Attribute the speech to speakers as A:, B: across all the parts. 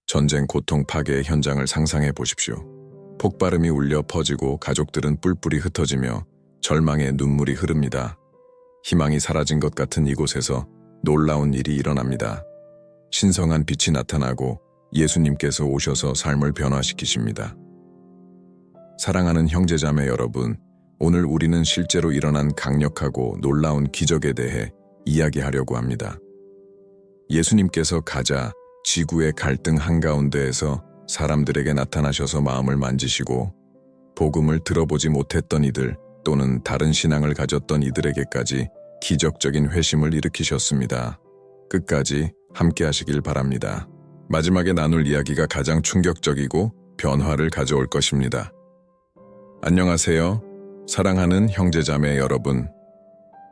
A: 전쟁 고통 파괴의 현장을 상상해 보십시오. 폭발음이 울려 퍼지고 가족들은 뿔뿔이 흩어지며 절망의 눈물이 흐릅니다. 희망이 사라진 것 같은 이곳에서 놀라운 일이 일어납니다. 신성한 빛이 나타나고 예수님께서 오셔서 삶을 변화시키십니다. 사랑하는 형제자매 여러분, 오늘 우리는 실제로 일어난 강력하고 놀라운 기적에 대해 이야기하려고 합니다. 예수님께서 가자, 지구의 갈등 한가운데에서 사람들에게 나타나셔서 마음을 만지시고 복음을 들어보지 못했던 이들 또는 다른 신앙을 가졌던 이들에게까지 기적적인 회심을 일으키셨습니다. 끝까지 함께 하시길 바랍니다. 마지막에 나눌 이야기가 가장 충격적이고 변화를 가져올 것입니다. 안녕하세요. 사랑하는 형제자매 여러분.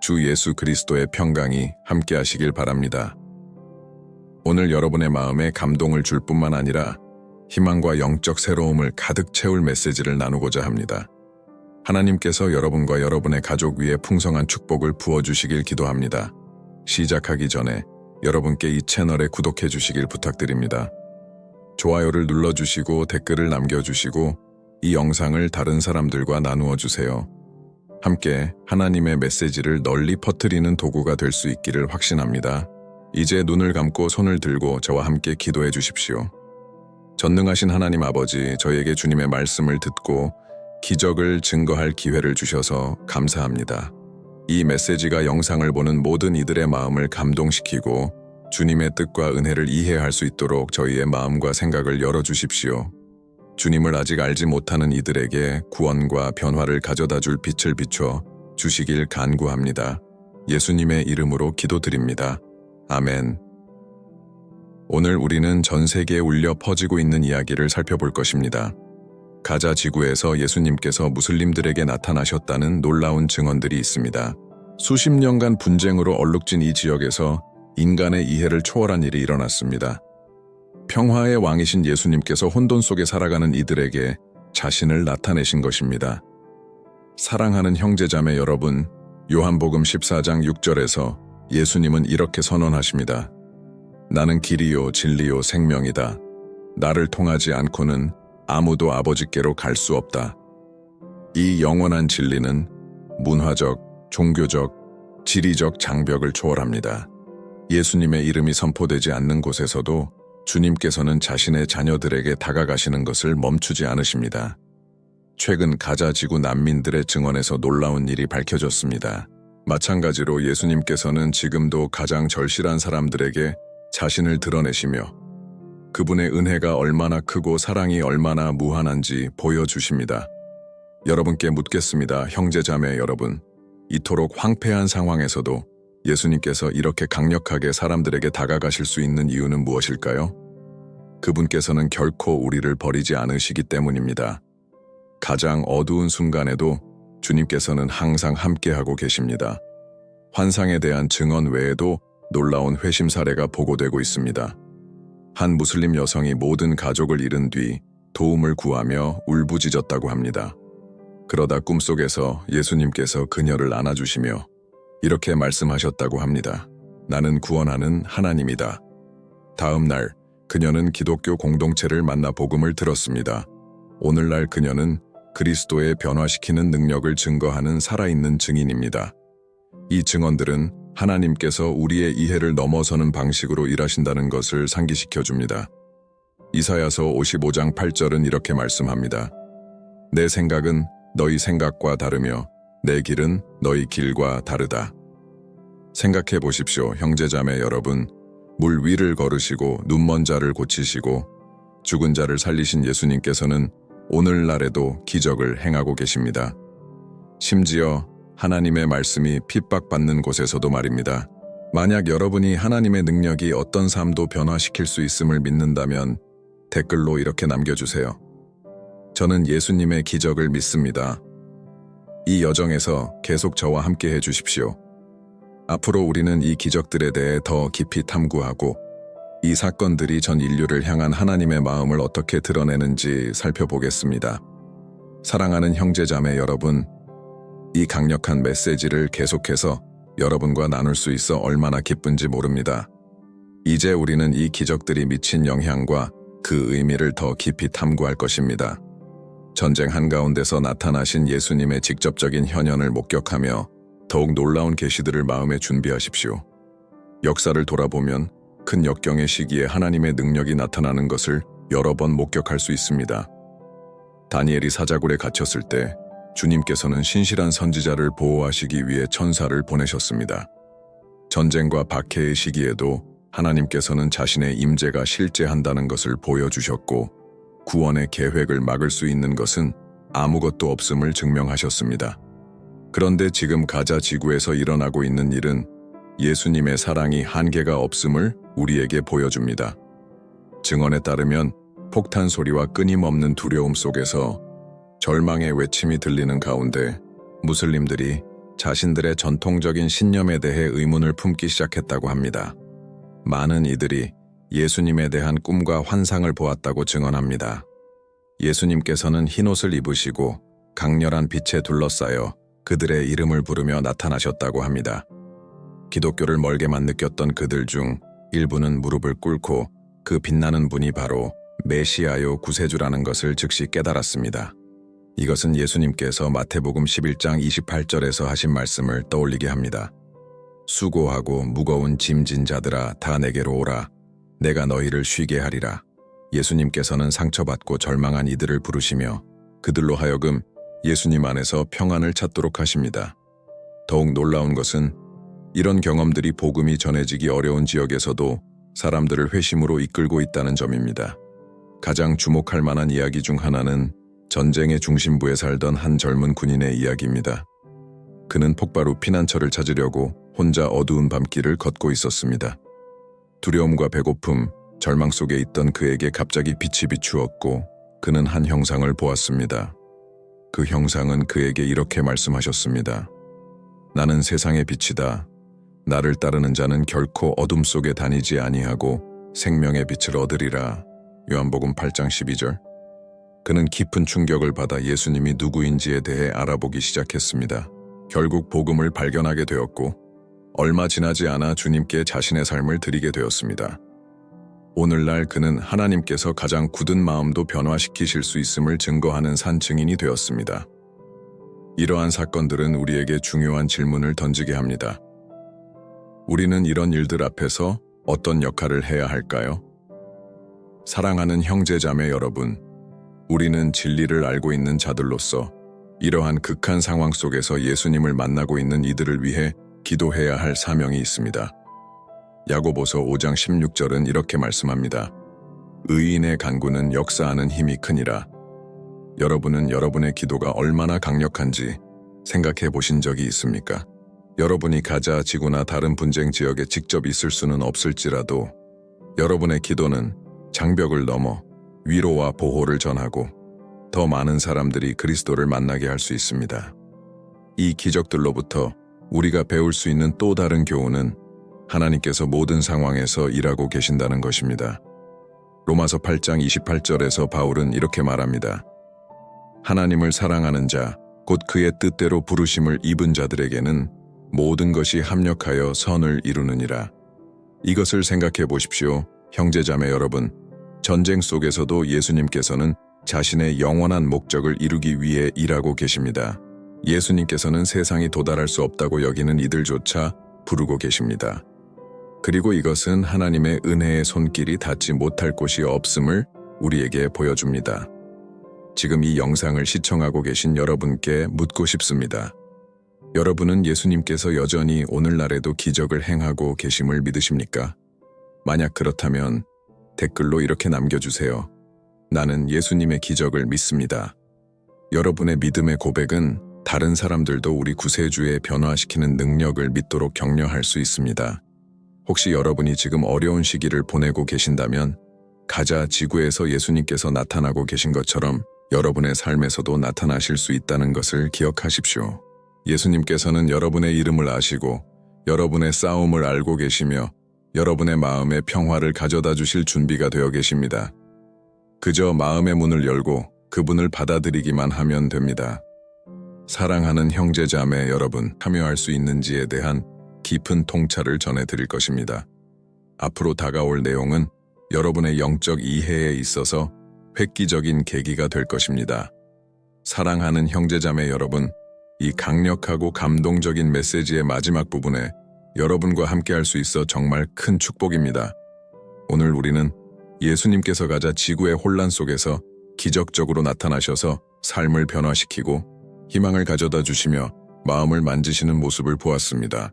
A: 주 예수 그리스도의 평강이 함께 하시길 바랍니다. 오늘 여러분의 마음에 감동을 줄 뿐만 아니라 희망과 영적 새로움을 가득 채울 메시지를 나누고자 합니다. 하나님께서 여러분과 여러분의 가족 위에 풍성한 축복을 부어주시길 기도합니다. 시작하기 전에 여러분께 이 채널에 구독해 주시길 부탁드립니다. 좋아요를 눌러주시고 댓글을 남겨주시고 이 영상을 다른 사람들과 나누어 주세요. 함께 하나님의 메시지를 널리 퍼뜨리는 도구가 될 수 있기를 확신합니다. 이제 눈을 감고 손을 들고 저와 함께 기도해 주십시오. 전능하신 하나님 아버지, 저에게 주님의 말씀을 듣고 기적을 증거할 기회를 주셔서 감사합니다. 이 메시지가 영상을 보는 모든 이들의 마음을 감동시키고 주님의 뜻과 은혜를 이해할 수 있도록 저희의 마음과 생각을 열어주십시오. 주님을 아직 알지 못하는 이들에게 구원과 변화를 가져다 줄 빛을 비춰 주시길 간구합니다. 예수님의 이름으로 기도드립니다. 아멘. 오늘 우리는 전 세계에 울려 퍼지고 있는 이야기를 살펴볼 것입니다. 가자 지구에서 예수님께서 무슬림들에게 나타나셨다는 놀라운 증언들이 있습니다. 수십 년간 분쟁으로 얼룩진 이 지역에서 인간의 이해를 초월한 일이 일어났습니다. 평화의 왕이신 예수님께서 혼돈 속에 살아가는 이들에게 자신을 나타내신 것입니다. 사랑하는 형제자매 여러분, 요한복음 14장 6절에서 예수님은 이렇게 선언하십니다. 나는 길이요 진리요 생명이다. 나를 통하지 않고는 아무도 아버지께로 갈 수 없다. 이 영원한 진리는 문화적, 종교적, 지리적 장벽을 초월합니다. 예수님의 이름이 선포되지 않는 곳에서도 주님께서는 자신의 자녀들에게 다가가시는 것을 멈추지 않으십니다. 최근 가자 지구 난민들의 증언에서 놀라운 일이 밝혀졌습니다. 마찬가지로 예수님께서는 지금도 가장 절실한 사람들에게 자신을 드러내시며 그분의 은혜가 얼마나 크고 사랑이 얼마나 무한한지 보여주십니다. 여러분께 묻겠습니다. 형제자매 여러분, 이토록 황폐한 상황에서도 예수님께서 이렇게 강력하게 사람들에게 다가가실 수 있는 이유는 무엇일까요? 그분께서는 결코 우리를 버리지 않으시기 때문입니다. 가장 어두운 순간에도 주님께서는 항상 함께하고 계십니다. 환상에 대한 증언 외에도 놀라운 회심 사례가 보고되고 있습니다. 한 무슬림 여성이 모든 가족을 잃은 뒤 도움을 구하며 울부짖었다고 합니다. 그러다 꿈속에서 예수님께서 그녀를 안아주시며 이렇게 말씀하셨다고 합니다. 나는 구원하는 하나님이다. 다음 날 그녀는 기독교 공동체를 만나 복음을 들었습니다. 오늘날 그녀는 그리스도의 변화시키는 능력을 증거하는 살아있는 증인입니다. 이 증언들은 하나님께서 우리의 이해를 넘어서는 방식으로 일하신다는 것을 상기시켜줍니다. 이사야서 55장 8절은 이렇게 말씀합니다. 내 생각은 너희 생각과 다르며 내 길은 너희 길과 다르다. 생각해 보십시오, 형제자매 여러분. 물 위를 걸으시고 눈먼 자를 고치시고 죽은 자를 살리신 예수님께서는 오늘날에도 기적을 행하고 계십니다. 심지어 하나님의 말씀이 핍박받는 곳에서도 말입니다. 만약 여러분이 하나님의 능력이 어떤 삶도 변화시킬 수 있음을 믿는다면 댓글로 이렇게 남겨주세요. 저는 예수님의 기적을 믿습니다. 이 여정에서 계속 저와 함께 해주십시오. 앞으로 우리는 이 기적들에 대해 더 깊이 탐구하고 이 사건들이 전 인류를 향한 하나님의 마음을 어떻게 드러내는지 살펴보겠습니다. 사랑하는 형제자매 여러분, 이 강력한 메시지를 계속해서 여러분과 나눌 수 있어 얼마나 기쁜지 모릅니다. 이제 우리는 이 기적들이 미친 영향과 그 의미를 더 깊이 탐구할 것입니다. 전쟁 한가운데서 나타나신 예수님의 직접적인 현현을 목격하며 더욱 놀라운 계시들을 마음에 준비하십시오. 역사를 돌아보면 큰 역경의 시기에 하나님의 능력이 나타나는 것을 여러 번 목격할 수 있습니다. 다니엘이 사자굴에 갇혔을 때 주님께서는 신실한 선지자를 보호하시기 위해 천사를 보내셨습니다. 전쟁과 박해의 시기에도 하나님께서는 자신의 임재가 실제한다는 것을 보여주셨고 구원의 계획을 막을 수 있는 것은 아무것도 없음을 증명하셨습니다. 그런데 지금 가자 지구에서 일어나고 있는 일은 예수님의 사랑이 한계가 없음을 우리에게 보여줍니다. 증언에 따르면 폭탄 소리와 끊임없는 두려움 속에서 절망의 외침이 들리는 가운데 무슬림들이 자신들의 전통적인 신념에 대해 의문을 품기 시작했다고 합니다. 많은 이들이 예수님에 대한 꿈과 환상을 보았다고 증언합니다. 예수님께서는 흰옷을 입으시고 강렬한 빛에 둘러싸여 그들의 이름을 부르며 나타나셨다고 합니다. 기독교를 멀게만 느꼈던 그들 중 일부는 무릎을 꿇고 그 빛나는 분이 바로 메시아요 구세주라는 것을 즉시 깨달았습니다. 이것은 예수님께서 마태복음 11장 28절에서 하신 말씀을 떠올리게 합니다. 수고하고 무거운 짐진 자들아 다 내게로 오라. 내가 너희를 쉬게 하리라. 예수님께서는 상처받고 절망한 이들을 부르시며 그들로 하여금 예수님 안에서 평안을 찾도록 하십니다. 더욱 놀라운 것은 이런 경험들이 복음이 전해지기 어려운 지역에서도 사람들을 회심으로 이끌고 있다는 점입니다. 가장 주목할 만한 이야기 중 하나는 전쟁의 중심부에 살던 한 젊은 군인의 이야기입니다. 그는 폭발 후 피난처를 찾으려고 혼자 어두운 밤길을 걷고 있었습니다. 두려움과 배고픔, 절망 속에 있던 그에게 갑자기 빛이 비추었고 그는 한 형상을 보았습니다. 그 형상은 그에게 이렇게 말씀하셨습니다. 나는 세상의 빛이다. 나를 따르는 자는 결코 어둠 속에 다니지 아니하고 생명의 빛을 얻으리라. 요한복음 8장 12절. 그는 깊은 충격을 받아 예수님이 누구인지에 대해 알아보기 시작했습니다. 결국 복음을 발견하게 되었고 얼마 지나지 않아 주님께 자신의 삶을 드리게 되었습니다. 오늘날 그는 하나님께서 가장 굳은 마음도 변화시키실 수 있음을 증거하는 산 증인이 되었습니다. 이러한 사건들은 우리에게 중요한 질문을 던지게 합니다. 우리는 이런 일들 앞에서 어떤 역할을 해야 할까요? 사랑하는 형제자매 여러분, 우리는 진리를 알고 있는 자들로서 이러한 극한 상황 속에서 예수님을 만나고 있는 이들을 위해 기도해야 할 사명이 있습니다. 야고보서 5장 16절은 이렇게 말씀합니다. 의인의 간구는 역사하는 힘이 크니라. 여러분은 여러분의 기도가 얼마나 강력한지 생각해 보신 적이 있습니까? 여러분이 가자 지구나 다른 분쟁 지역에 직접 있을 수는 없을지라도 여러분의 기도는 장벽을 넘어 위로와 보호를 전하고 더 많은 사람들이 그리스도를 만나게 할 수 있습니다. 이 기적들로부터 우리가 배울 수 있는 또 다른 교훈은 하나님께서 모든 상황에서 일하고 계신다는 것입니다. 로마서 8장 28절에서 바울은 이렇게 말합니다. 하나님을 사랑하는 자, 곧 그의 뜻대로 부르심을 입은 자들에게는 모든 것이 합력하여 선을 이루느니라. 이것을 생각해 보십시오. 형제자매 여러분, 전쟁 속에서도 예수님께서는 자신의 영원한 목적을 이루기 위해 일하고 계십니다. 예수님께서는 세상이 도달할 수 없다고 여기는 이들조차 부르고 계십니다. 그리고 이것은 하나님의 은혜의 손길이 닿지 못할 곳이 없음을 우리에게 보여줍니다. 지금 이 영상을 시청하고 계신 여러분께 묻고 싶습니다. 여러분은 예수님께서 여전히 오늘날에도 기적을 행하고 계심을 믿으십니까? 만약 그렇다면 댓글로 이렇게 남겨주세요. 나는 예수님의 기적을 믿습니다. 여러분의 믿음의 고백은 다른 사람들도 우리 구세주의 변화시키는 능력을 믿도록 격려할 수 있습니다. 혹시 여러분이 지금 어려운 시기를 보내고 계신다면 가자 지구에서 예수님께서 나타나고 계신 것처럼 여러분의 삶에서도 나타나실 수 있다는 것을 기억하십시오. 예수님께서는 여러분의 이름을 아시고 여러분의 싸움을 알고 계시며 여러분의 마음에 평화를 가져다 주실 준비가 되어 계십니다. 그저 마음의 문을 열고 그분을 받아들이기만 하면 됩니다. 사랑하는 형제자매 여러분, 참여할 수 있는지에 대한 깊은 통찰을 전해드릴 것입니다. 앞으로 다가올 내용은 여러분의 영적 이해에 있어서 획기적인 계기가 될 것입니다. 사랑하는 형제자매 여러분, 이 강력하고 감동적인 메시지의 마지막 부분에 여러분과 함께할 수 있어 정말 큰 축복입니다. 오늘 우리는 예수님께서 가자 지구의 혼란 속에서 기적적으로 나타나셔서 삶을 변화시키고 희망을 가져다 주시며 마음을 만지시는 모습을 보았습니다.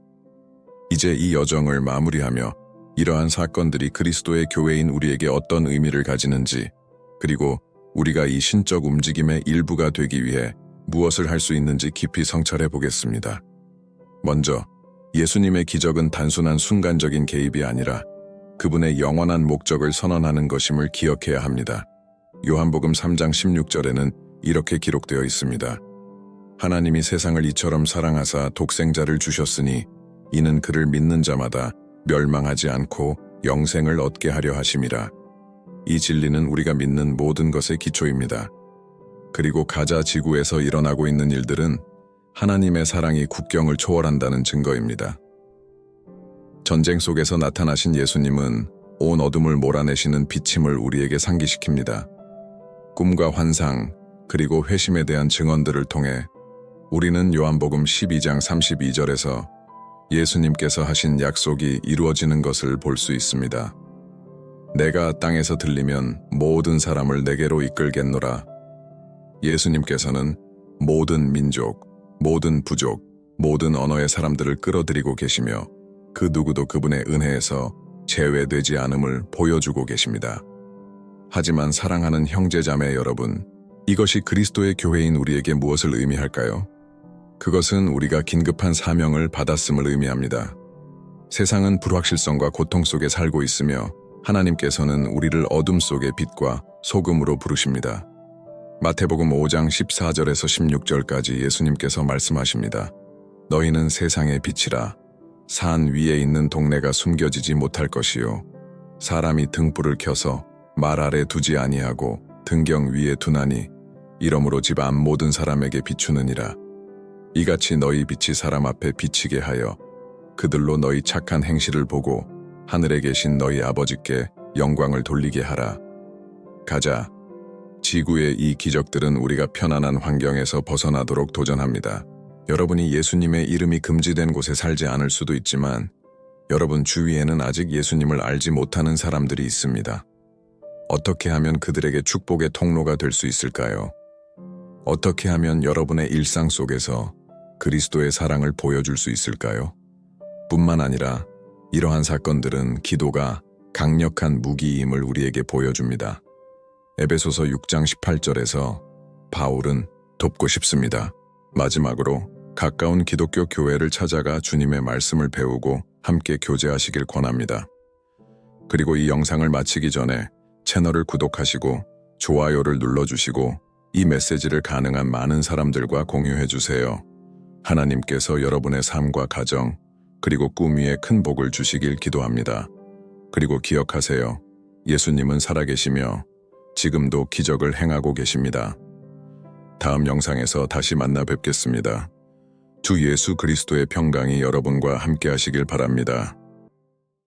A: 이제 이 여정을 마무리하며 이러한 사건들이 그리스도의 교회인 우리에게 어떤 의미를 가지는지, 그리고 우리가 이 신적 움직임의 일부가 되기 위해 무엇을 할 수 있는지 깊이 성찰해 보겠습니다. 먼저 예수님의 기적은 단순한 순간적인 개입이 아니라 그분의 영원한 목적을 선언하는 것임을 기억해야 합니다. 요한복음 3장 16절에는 이렇게 기록되어 있습니다. 하나님이 세상을 이처럼 사랑하사 독생자를 주셨으니 이는 그를 믿는 자마다 멸망하지 않고 영생을 얻게 하려 하심이라. 이 진리는 우리가 믿는 모든 것의 기초입니다. 그리고 가자 지구에서 일어나고 있는 일들은 하나님의 사랑이 국경을 초월한다는 증거입니다. 전쟁 속에서 나타나신 예수님은 온 어둠을 몰아내시는 빛임을 우리에게 상기시킵니다. 꿈과 환상, 그리고 회심에 대한 증언들을 통해 우리는 요한복음 12장 32절에서 예수님께서 하신 약속이 이루어지는 것을 볼 수 있습니다. 내가 땅에서 들리면 모든 사람을 내게로 이끌겠노라. 예수님께서는 모든 민족, 모든 부족, 모든 언어의 사람들을 끌어들이고 계시며 그 누구도 그분의 은혜에서 제외되지 않음을 보여주고 계십니다. 하지만 사랑하는 형제자매 여러분, 이것이 그리스도의 교회인 우리에게 무엇을 의미할까요? 그것은 우리가 긴급한 사명을 받았음을 의미합니다. 세상은 불확실성과 고통 속에 살고 있으며 하나님께서는 우리를 어둠 속의 빛과 소금으로 부르십니다. 마태복음 5장 14절에서 16절까지 예수님께서 말씀하십니다. 너희는 세상의 빛이라. 산 위에 있는 동네가 숨겨지지 못할 것이요. 사람이 등불을 켜서 말 아래 두지 아니하고 등경 위에 두나니 이러므로 집 안 모든 사람에게 비추느니라. 이같이 너희 빛이 사람 앞에 비치게 하여 그들로 너희 착한 행실을 보고 하늘에 계신 너희 아버지께 영광을 돌리게 하라. 가자. 지구의 이 기적들은 우리가 편안한 환경에서 벗어나도록 도전합니다. 여러분이 예수님의 이름이 금지된 곳에 살지 않을 수도 있지만 여러분 주위에는 아직 예수님을 알지 못하는 사람들이 있습니다. 어떻게 하면 그들에게 축복의 통로가 될 수 있을까요? 어떻게 하면 여러분의 일상 속에서 그리스도의 사랑을 보여줄 수 있을까요? 뿐만 아니라 이러한 사건들은 기도가 강력한 무기임을 우리에게 보여줍니다. 에베소서 6장 18절에서 바울은 돕고 싶습니다. 마지막으로 가까운 기독교 교회를 찾아가 주님의 말씀을 배우고 함께 교제하시길 권합니다. 그리고 이 영상을 마치기 전에 채널을 구독하시고 좋아요를 눌러주시고 이 메시지를 가능한 많은 사람들과 공유해주세요. 하나님께서 여러분의 삶과 가정, 그리고 꿈 위에 큰 복을 주시길 기도합니다. 그리고 기억하세요. 예수님은 살아계시며 지금도 기적을 행하고 계십니다. 다음 영상에서 다시 만나 뵙겠습니다. 주 예수 그리스도의 평강이 여러분과 함께 하시길 바랍니다.